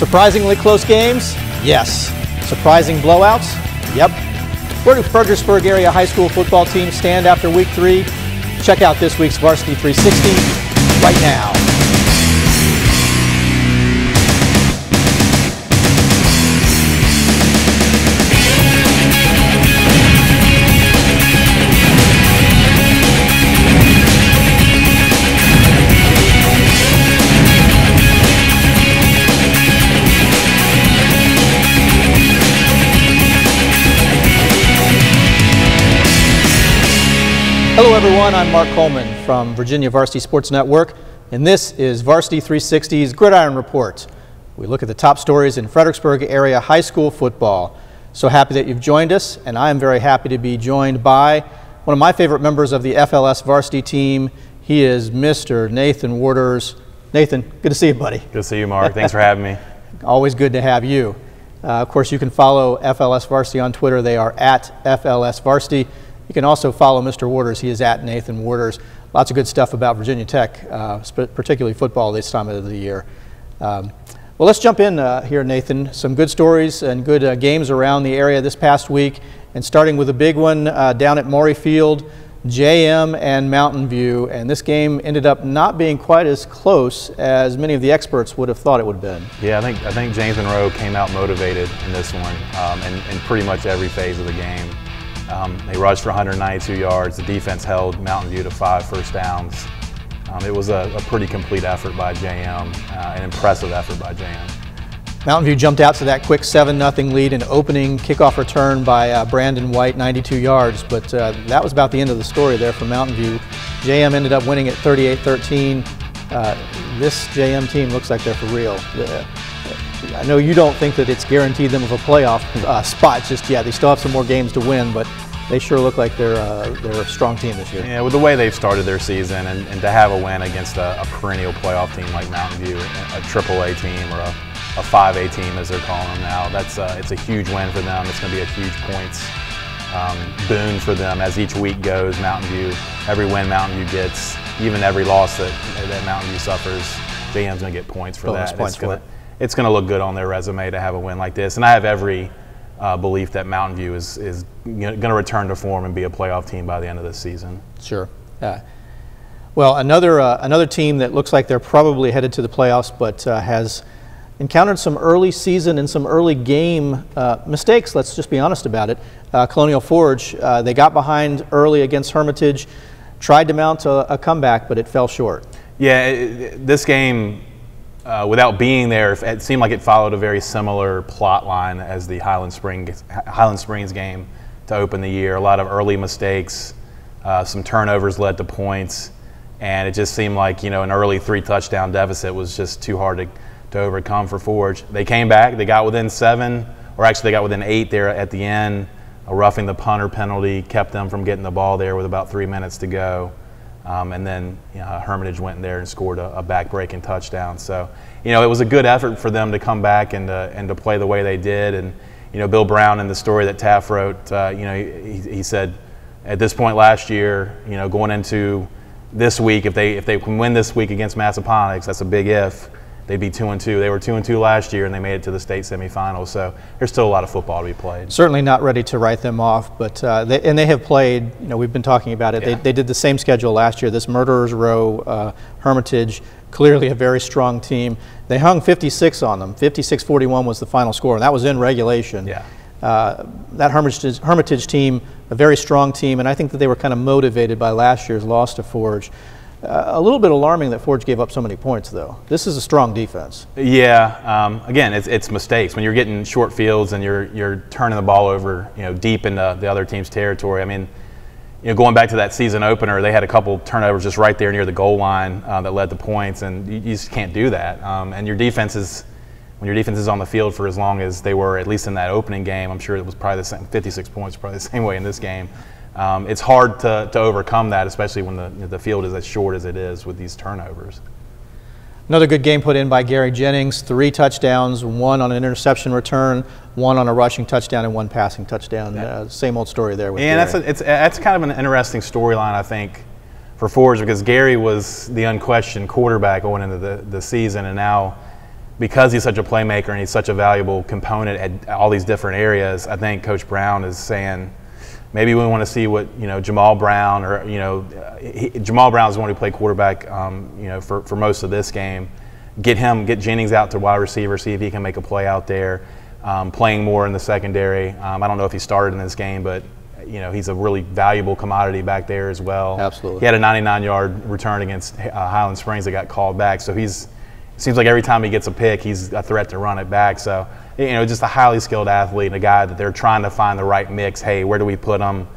Surprisingly close games? Yes. Surprising blowouts? Yep. Where do Fredericksburg area high school football teams stand after week 3? Check out this week's Varsity 360 right now. Hello everyone, I'm Mark Coleman from Virginia Varsity Sports Network, and this is Varsity 360's Gridiron Report. We look at the top stories in Fredericksburg area high school football. So happy that you've joined us, and I am very happy to be joined by one of my favorite members of the FLS varsity team. He is Mr. Nathan Warters. Nathan, good to see you, buddy. Good to see you, Mark. Thanks for having me. Always good to have you. Of course, you can follow FLS Varsity on Twitter. They are at FLS Varsity. You can also follow Mr. Warters. He is at Nathan Warters. Lots of good stuff about Virginia Tech, particularly football this time of the year. Well, let's jump in here, Nathan. Some good stories and good games around the area this past week. And starting with a big one down at Maury Field, JM and Mountain View. And this game ended up not being quite as close as many of the experts would have thought it would have been. Yeah, I think James Monroe came out motivated in this one in pretty much every phase of the game. They rushed for 192 yards. The defense held Mountain View to 5 first downs. It was a pretty complete effort by JM, an impressive effort by JM. Mountain View jumped out to that quick 7-0 lead, an opening kickoff return by Brandon White, 92 yards, but that was about the end of the story there for Mountain View. JM ended up winning at 38-13. This JM team looks like they're for real. I know you don't think that it's guaranteed them of a playoff spot just yet. They still have some more games to win, but they sure look like they're a strong team this year. Yeah, with the way they've started their season and to have a win against a perennial playoff team like Mountain View, a AAA team or a 5A team as they're calling them now, it's a huge win for them. It's going to be a huge points boon for them as each week goes. Mountain View, every win Mountain View gets, even every loss that Mountain View suffers, JM's going to get points for that. It's going to look good on their resume to have a win like this. And I have every belief that Mountain View is going to return to form and be a playoff team by the end of this season. Sure. Well, another team that looks like they're probably headed to the playoffs, but has encountered some early season and some early game mistakes. Let's just be honest about it. Colonial Forge, they got behind early against Hermitage, tried to mount a comeback, but it fell short. Yeah, this game, without being there, it seemed like it followed a very similar plot line as the Highland Springs game to open the year. A lot of early mistakes, some turnovers led to points, and it just seemed like an early 3-touchdown deficit was just too hard to overcome for Forge. They came back, they got within 7, or actually they got within 8 there at the end. A roughing the punter penalty kept them from getting the ball there with about 3 minutes to go. And then Hermitage went in there and scored a back-breaking touchdown. So, it was a good effort for them to come back and to play the way they did. And, Bill Brown in the story that Taft wrote, he said at this point last year, going into this week, if they can win this week against Massaponax, that's a big if. They'd be 2-2. They were 2-2 last year, and they made it to the state semifinals. So there's still a lot of football to be played. Certainly not ready to write them off, but they have played. We've been talking about it. Yeah. They did the same schedule last year. This Murderers Row, Hermitage, clearly a very strong team. They hung 56 on them. 56-41 was the final score, and that was in regulation. Yeah. That Hermitage team, a very strong team, and I think that they were kind of motivated by last year's loss to Forge. A little bit alarming that Forge gave up so many points, though. This is a strong defense. Yeah. Again, it's mistakes. When you're getting short fields and you're turning the ball over, deep into the other team's territory. I mean, going back to that season opener, they had a couple turnovers just right there near the goal line that led to points, and you just can't do that. And when your defense is on the field for as long as they were, at least in that opening game, I'm sure it was probably the same. 56 points, probably the same way in this game. It's hard to overcome that, especially when the field is as short as it is with these turnovers. Another good game put in by Gary Jennings. 3 touchdowns, 1 on an interception return, 1 on a rushing touchdown, and 1 passing touchdown. Yeah. Same old story there with Gary. And that's kind of an interesting storyline, I think, for Forge, because Gary was the unquestioned quarterback going into the season, and now because he's such a playmaker and he's such a valuable component at all these different areas, I think Coach Brown is saying maybe we want to see what, Jamal Brown, or, Jamal Brown is the one who played quarterback, for most of this game. Get Jennings out to wide receiver, see if he can make a play out there, playing more in the secondary. I don't know if he started in this game, but he's a really valuable commodity back there as well. Absolutely. He had a 99-yard return against Highland Springs that got called back, so seems like every time he gets a pick, he's a threat to run it back. So, just a highly skilled athlete and a guy that they're trying to find the right mix. Hey, where do we put him?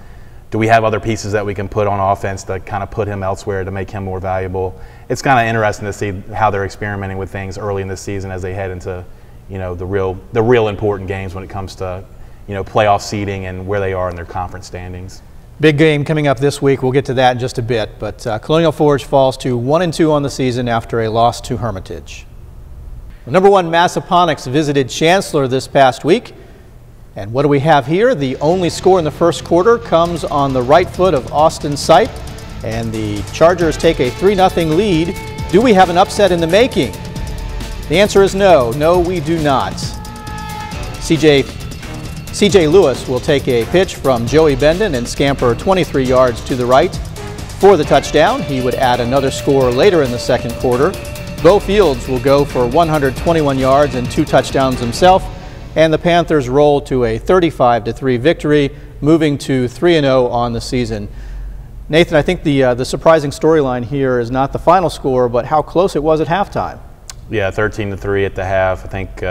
Do we have other pieces that we can put on offense to kind of put him elsewhere to make him more valuable? It's kind of interesting to see how they're experimenting with things early in this season as they head into, the real important games when it comes to, playoff seeding and where they are in their conference standings. Big game coming up this week. We'll get to that in just a bit. But Colonial Forge falls to 1-2 on the season after a loss to Hermitage. Number 1 Massaponax visited Chancellor this past week. And what do we have here? The only score in the first quarter comes on the right foot of Austin Sipe. And the Chargers take a 3-0 lead. Do we have an upset in the making? The answer is no. No, we do not. C.J. Lewis will take a pitch from Joey Bendon and scamper 23 yards to the right for the touchdown. He would add another score later in the second quarter. Bo Fields will go for 121 yards and 2 touchdowns himself, and the Panthers roll to a 35-3 victory, moving to 3-0 on the season. Nathan, I think the surprising storyline here is not the final score, but how close it was at halftime. Yeah, 13-3 at the half. I think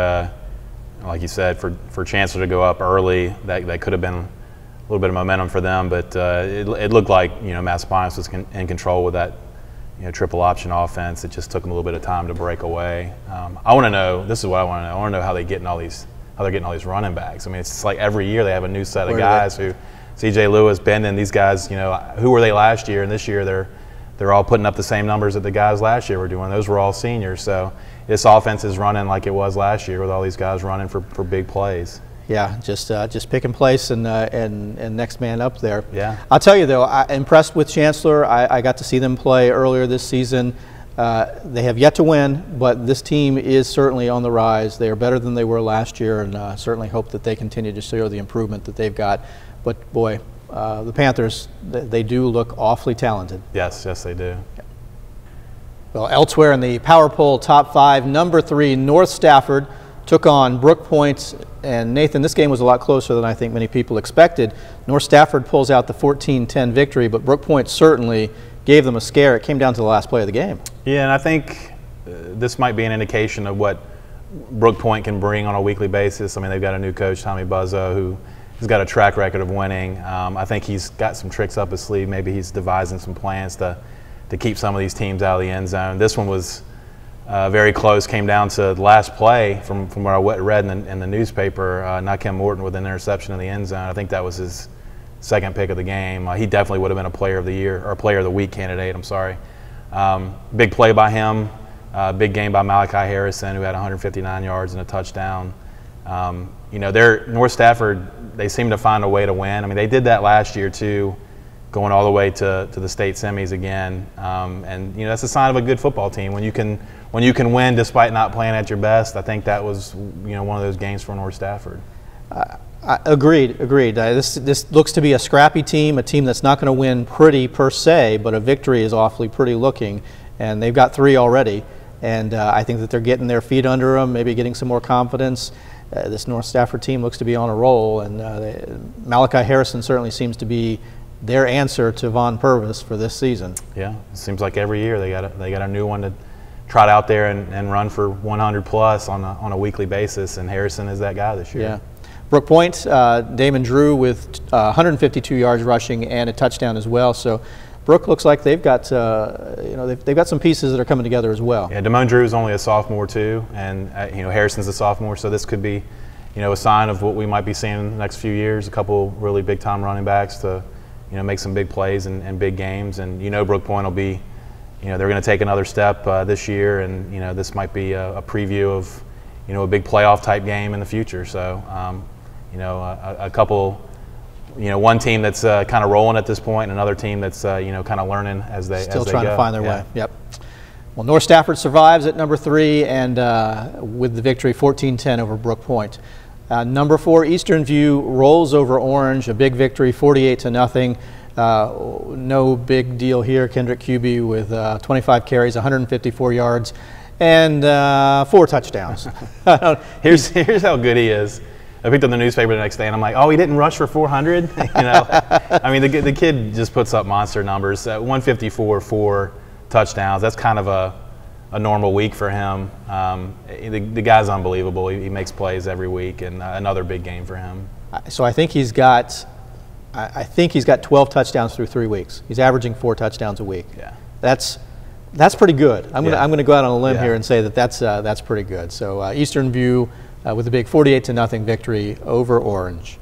like you said, for Chancellor to go up early, that could have been a little bit of momentum for them, but it looked like Massaponax was in control with that triple option offense. It just took them a little bit of time to break away. I want to know. This is what I want to know. I want to know how they're getting all these running backs. I mean, it's like every year they have a new set of guys who, C.J. Lewis, Bendon, these guys. Who were they last year? And this year they're all putting up the same numbers that the guys last year were doing. Those were all seniors. So this offense is running like it was last year with all these guys running for big plays. Yeah, just picking place and next man up there. Yeah. I'll tell you though, I'm impressed with Chancellor. I got to see them play earlier this season. They have yet to win, but this team is certainly on the rise. They are better than they were last year, and certainly hope that they continue to show the improvement that they've got. But boy, the Panthers, they do look awfully talented. Yes, they do. Well, elsewhere in the Power Poll top 5, number 3 North Stafford took on Brook Point. And Nathan, this game was a lot closer than I think many people expected. North Stafford pulls out the 14-10 victory, but Brook Point certainly gave them a scare. It came down to the last play of the game. Yeah, and I think this might be an indication of what Brook Point can bring on a weekly basis. I mean, they've got a new coach, Tommy Buzzo, who has got a track record of winning. I think he's got some tricks up his sleeve. Maybe he's devising some plans to keep some of these teams out of the end zone. This one was very close, came down to the last play from what I read in the newspaper. Nakem Morton with an interception in the end zone. I think that was his second pick of the game. He definitely would have been a player of the year, or player of the week candidate, I'm sorry. Big play by him, big game by Malachi Harrison, who had 159 yards and a touchdown. North Stafford, they seem to find a way to win. I mean, they did that last year too, going all the way to the state semis again. And that's a sign of a good football team. When you can win despite not playing at your best, I think that was one of those games for North Stafford. Agreed. This looks to be a scrappy team, a team that's not going to win pretty per se, but a victory is awfully pretty looking, and they've got 3 already. And I think that they're getting their feet under them, maybe getting some more confidence. This North Stafford team looks to be on a roll, and Malachi Harrison certainly seems to be their answer to Von Purvis for this season. Yeah, it seems like every year they got a new one to trot out there and run for 100 plus on a weekly basis, and Harrison is that guy this year. Yeah. Brook Point, Damon Drew with 152 yards rushing and a touchdown as well. So Brook looks like they've got they've got some pieces that are coming together as well. Yeah, Damon Drew is only a sophomore too, and Harrison's a sophomore, so this could be a sign of what we might be seeing in the next few years. A couple really big time running backs to make some big plays and big games, and Brook Point will be they're going to take another step this year, and this might be a preview of a big playoff type game in the future. So a couple, one team that's kind of rolling at this point, and another team that's kind of learning as they still trying to find their way. Yep. Well, North Stafford survives at number 3 and with the victory 14-10 over Brook Point. Number 4, Eastern View rolls over Orange, a big victory 48-0. No big deal here. Kendrick Cuby with 25 carries, 154 yards, and 4 touchdowns. Here's how good he is. I picked up the newspaper the next day, and I'm like, oh, he didn't rush for 400? I mean, the kid just puts up monster numbers. 154, 4 touchdowns. That's kind of a normal week for him. The guy's unbelievable. He makes plays every week, and another big game for him. So I think he's got 12 touchdowns through 3 weeks. He's averaging 4 touchdowns a week. Yeah, that's pretty good. I'm gonna go out on a limb here and say that that's pretty good. So Eastern View with a big 48-0 victory over Orange.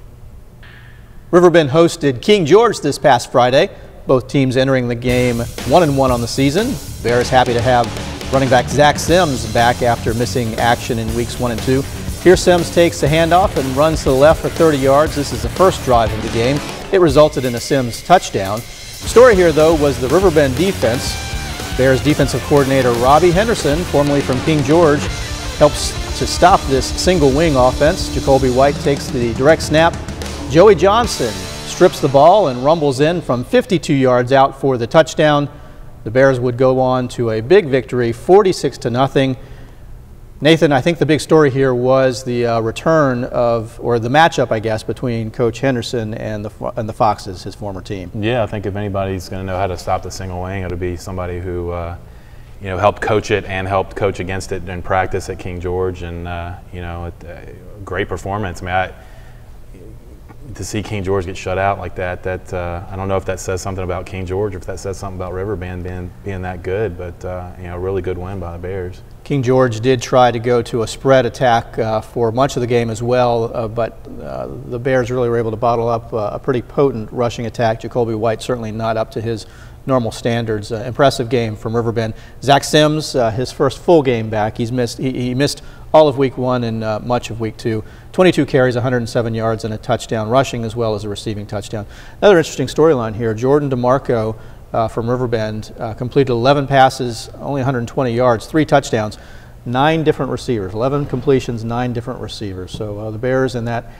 Riverbend hosted King George this past Friday. Both teams entering the game 1-1 on the season. Bears happy to have running back Zach Sims back after missing action in weeks 1 and 2. Here Sims takes the handoff and runs to the left for 30 yards. This is the first drive of the game. It resulted in a Sims touchdown. Story here, though, was the Riverbend defense. Bears defensive coordinator Robbie Henderson, formerly from King George, helps to stop this single wing offense. Jacoby White takes the direct snap. Joey Johnson strips the ball and rumbles in from 52 yards out for the touchdown. The Bears would go on to a big victory, 46-0. Nathan, I think the big story here was the return of, or the matchup, I guess, between Coach Henderson and the Foxes, his former team. Yeah, I think if anybody's going to know how to stop the single wing, it'll be somebody who helped coach it and helped coach against it in practice at King George, and great performance. I mean, to see King George get shut out like that, I don't know if that says something about King George or if that says something about Riverbend being that good, but a really good win by the Bears. King George did try to go to a spread attack for much of the game as well, but the Bears really were able to bottle up a pretty potent rushing attack. Jacoby White certainly not up to his normal standards. Impressive game from Riverbend. Zach Sims, his first full game back. He missed all of week 1 and much of week 2. 22 carries, 107 yards, and a touchdown rushing as well as a receiving touchdown. Another interesting storyline here, Jordan DeMarco from Riverbend completed 11 passes, only 120 yards, 3 touchdowns, 9 different receivers, 11 completions, 9 different receivers. So the Bears in that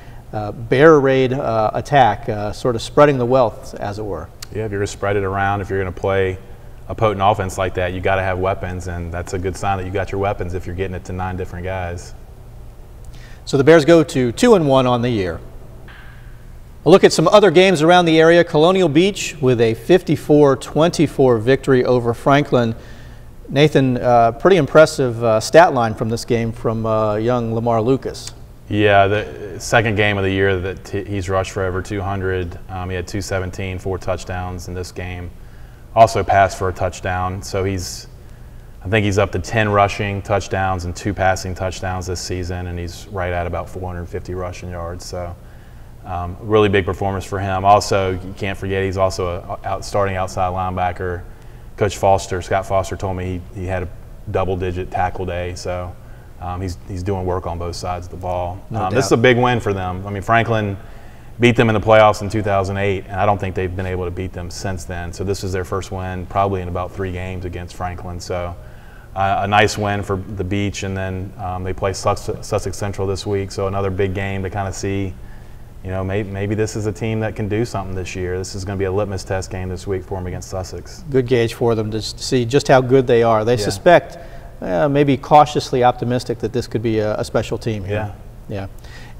bear raid attack sort of spreading the wealth, as it were. Yeah, if you're going to spread it around, if you're going to play a potent offense like that, you got to have weapons, and that's a good sign that you got your weapons if you're getting it to 9 different guys. So the Bears go to 2-1 on the year. A look at some other games around the area. Colonial Beach with a 54-24 victory over Franklin. Nathan, pretty impressive stat line from this game from young Lamar Lucas. Yeah, the second game of the year that he's rushed for over 200. He had 217, 4 touchdowns in this game. Also passed for a touchdown. So I think he's up to 10 rushing touchdowns and 2 passing touchdowns this season, and he's right at about 450 rushing yards. So really big performance for him. Also, you can't forget he's also a starting outside linebacker. Coach Scott Foster told me he had a double-digit tackle day. So he's doing work on both sides of the ball. This is a big win for them. I mean, Franklin beat them in the playoffs in 2008, and I don't think they've been able to beat them since then. So this is their first win probably in about 3 games against Franklin. So a nice win for the Beach, and then they play Sussex Central this week. So another big game to kind of see, maybe this is a team that can do something this year. This is going to be a litmus test game this week for them against Sussex. Good gauge for them to see just how good they are. They suspect, maybe cautiously optimistic, that this could be a special team here. Yeah.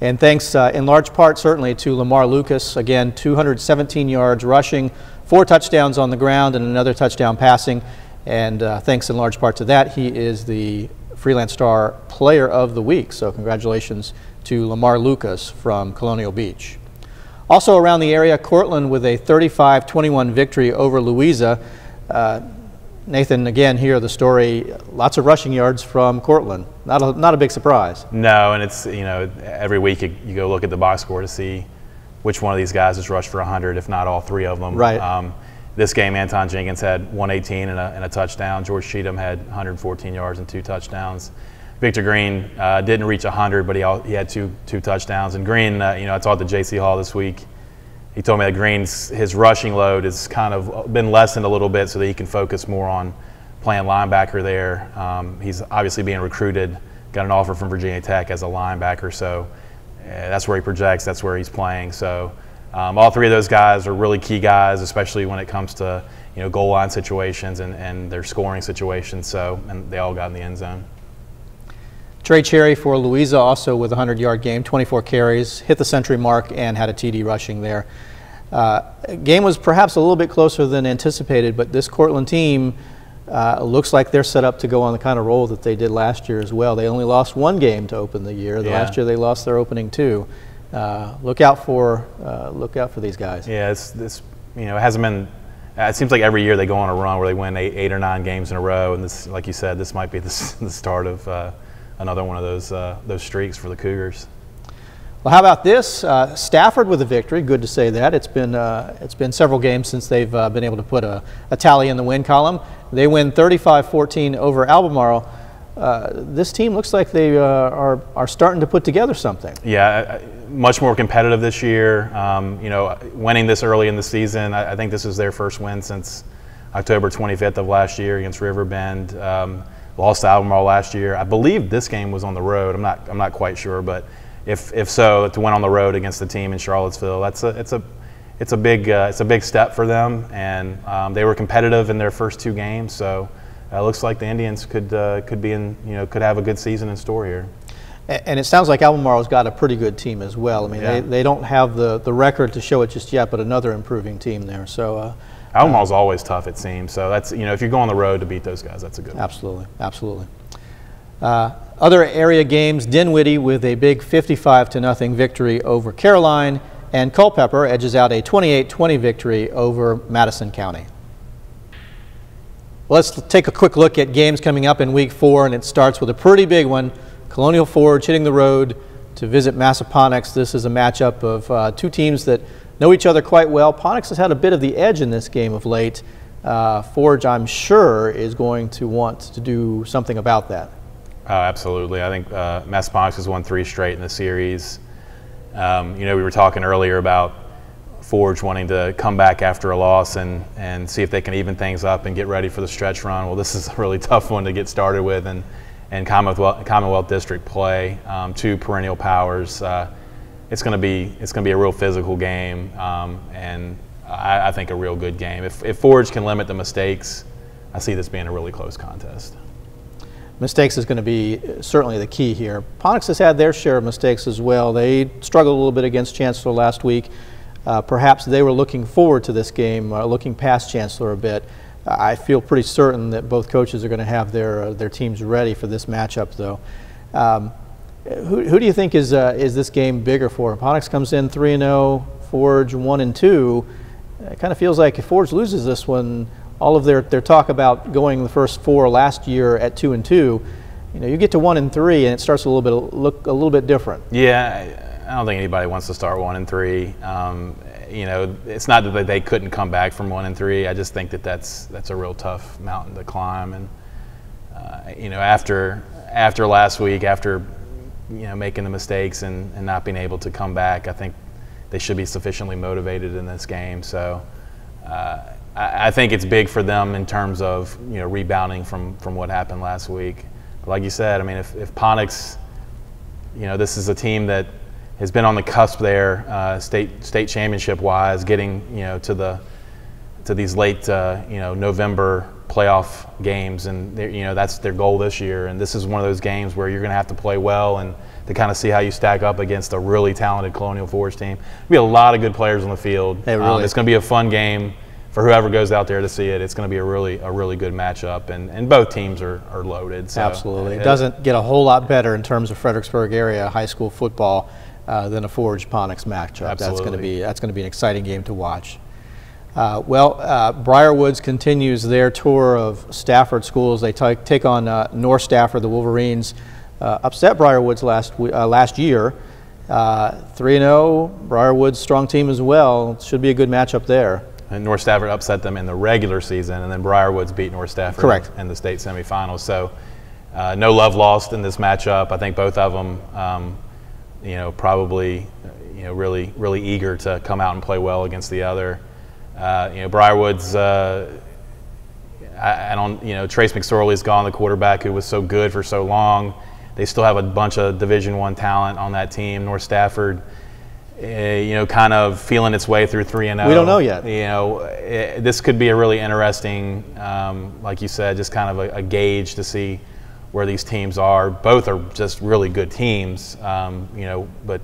And thanks in large part certainly to Lamar Lucas. Again, 217 yards rushing, 4 touchdowns on the ground and another touchdown passing. And thanks in large part to that, he is the Freelance Star Player of the Week. So congratulations to Lamar Lucas from Colonial Beach. Also around the area, Cortland with a 35-21 victory over Louisa. Nathan, again, here the story, lots of rushing yards from Cortland. Not a big surprise. No, and it's, every week you go look at the box score to see which one of these guys has rushed for 100, if not all 3 of them. Right. This game, Anton Jenkins had 118 and a touchdown. George Cheatham had 114 yards and 2 touchdowns. Victor Green didn't reach 100, but he had two touchdowns. And Green, I talked to J.C. Hall this week. He told me that his rushing load has kind of been lessened a little bit so that he can focus more on playing linebacker there. He's obviously being recruited, got an offer from Virginia Tech as a linebacker, so that's where he projects, that's where he's playing. So all three of those guys are really key guys, especially when it comes to goal line situations and their scoring situations. So, and they all got in the end zone. Trey Cherry for Louisa also with a 100-yard game, 24 carries, hit the century mark, and had a TD rushing there. Game was perhaps a little bit closer than anticipated, but this Cortland team looks like they're set up to go on the kind of roll that they did last year as well. They only lost one game to open the year. Last year they lost their opening two. Look out for these guys. Yeah, it hasn't been. It seems like every year they go on a run where they win 8 or 9 games in a row, and this, like you said, this might be the start of another one of those streaks for the Cougars. Well, how about this? Stafford with a victory. Good to say that. It's been several games since they've been able to put a tally in the win column. They win 35-14 over Albemarle. This team looks like they are starting to put together something. Yeah, much more competitive this year. Winning this early in the season, I think this is their first win since October 25th of last year against Riverbend. Lost to Albemarle last year. I believe this game was on the road. I'm not quite sure, but if so, to win on the road against the team in Charlottesville, it's a big step for them, and they were competitive in their first 2 games. So it looks like the Indians could have a good season in store here. And it sounds like Albemarle's got a pretty good team as well. I mean, they don't have the record to show it just yet, but another improving team there. So Albemarle's always tough, it seems. So that's if you go on the road to beat those guys, that's a good one. Absolutely. Other area games: Dinwiddie with a big 55-0 victory over Caroline, and Culpeper edges out a 28-20 victory over Madison County. Let's take a quick look at games coming up in Week 4, and it starts with a pretty big one. Colonial Forge hitting the road to visit Massaponax. This is a matchup of 2 teams that know each other quite well. Ponax has had a bit of the edge in this game of late. Forge, I'm sure, is going to want to do something about that. Absolutely. I think Massaponax has won 3 straight in the series. We were talking earlier about Forge wanting to come back after a loss and see if they can even things up and get ready for the stretch run. Well, this is a really tough one to get started with, and Commonwealth District play, 2 perennial powers. It's going to be a real physical game, and I think a real good game. If Forge can limit the mistakes, I see this being a really close contest. Mistakes is going to be certainly the key here. Ponax has had their share of mistakes as well. They struggled a little bit against Chancellor last week. Perhaps they were looking forward to this game, looking past Chancellor a bit. I feel pretty certain that both coaches are going to have their teams ready for this matchup, though. Who do you think is this game bigger for? Ponax comes in 3-0, Forge 1-2. It kind of feels like if Forge loses this one, all of their talk about going the first 4 last year at 2-2, you get to 1-3 and it starts look a little bit different. Yeah, I don't think anybody wants to start 1-3. It's not that they couldn't come back from 1-3. I just think that's a real tough mountain to climb. And after last week, after making the mistakes and not being able to come back, I think they should be sufficiently motivated in this game. So I think it's big for them in terms of rebounding from what happened last week. But like you said, I mean, if Ponax, this is a team that has been on the cusp there, state championship wise, getting to these late November playoff games, and that's their goal this year. And this is one of those games where you're going to have to play well and to kind of see how you stack up against a really talented Colonial Forge team. There'll be a lot of good players on the field. It's going to be a fun game for whoever goes out there to see it. It's going to be a really good matchup, and both teams are loaded. So absolutely, it doesn't get a whole lot better in terms of Fredericksburg area high school football than a Forge Ponax matchup. Absolutely. That's going to be an exciting game to watch. Briarwoods continues their tour of Stafford schools. They take on North Stafford. The Wolverines upset Briarwoods last year. 3-0. Briarwoods strong team as well. Should be a good matchup there. And North Stafford upset them in the regular season, and then Briarwoods beat North Stafford in the state semifinals. So no love lost in this matchup. I think both of them, probably, really eager to come out and play well against the other. Briarwoods, I don't, Trace McSorley's gone, the quarterback who was so good for so long. They still have a bunch of Division I talent on that team. North Stafford, kind of feeling its way through 3-0. We don't know yet. This could be a really interesting, like you said, just kind of a gauge to see where these teams are. Both are just really good teams, but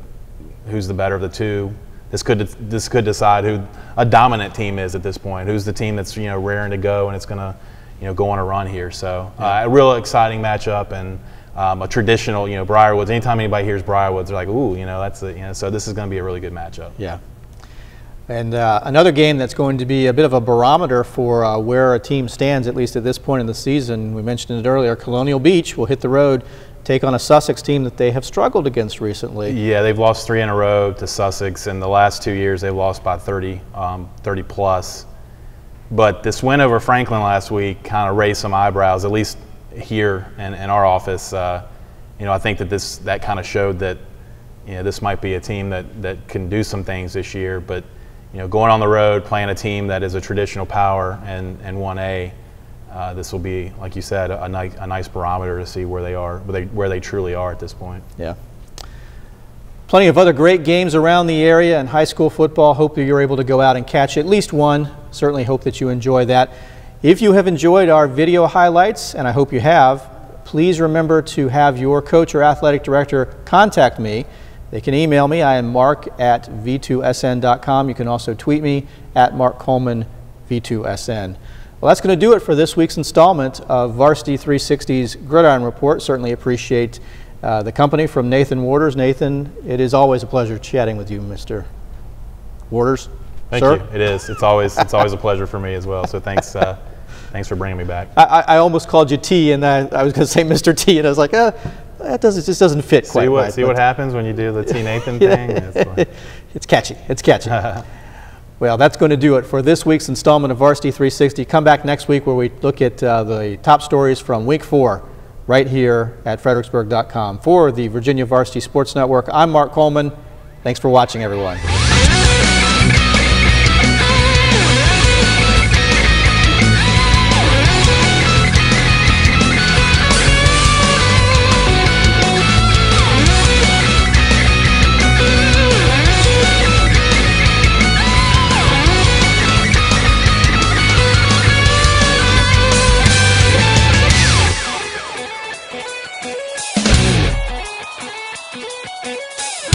who's the better of the two? This could decide who a dominant team is at this point. Who's the team that's raring to go and it's going to go on a run here. So a real exciting matchup and a traditional Briarwoods. Anytime anybody hears Briarwoods, they're like, ooh, that's so this is going to be a really good matchup. Yeah. And another game that's going to be a bit of a barometer for where a team stands, at least at this point in the season. We mentioned it earlier. Colonial Beach will hit the road, take on a Sussex team that they have struggled against recently. Yeah, they've lost 3 in a row to Sussex. In the last 2 years, they've lost by 30 plus. But this win over Franklin last week kind of raised some eyebrows, at least here in our office. I think that kind of showed that this might be a team that can do some things this year. But going on the road, playing a team that is a traditional power and 1A. This will be, like you said, a nice barometer to see where they are, where they truly are at this point. Yeah. Plenty of other great games around the area and high school football. Hope that you're able to go out and catch at least one. Certainly hope that you enjoy that. If you have enjoyed our video highlights, and I hope you have, please remember to have your coach or athletic director contact me. They can email me. I am mark@v2sn.com. You can also tweet me at Mark Coleman V2SN. Well, that's going to do it for this week's installment of Varsity 360's Gridiron Report. Certainly appreciate the company from Nathan Warters. Nathan, it is always a pleasure chatting with you, Mr. Warters. Thank you. It is. It's always a pleasure for me as well. So thanks for bringing me back. I almost called you T, and I was going to say Mr. T, and I was like, that just doesn't fit quite right. See what happens when you do the T Nathan thing? It's catchy. It's catchy. Well, that's going to do it for this week's installment of Varsity 360. Come back next week where we look at the top stories from Week 4 right here at Fredericksburg.com. For the Virginia Varsity Sports Network, I'm Mark Coleman. Thanks for watching, everyone.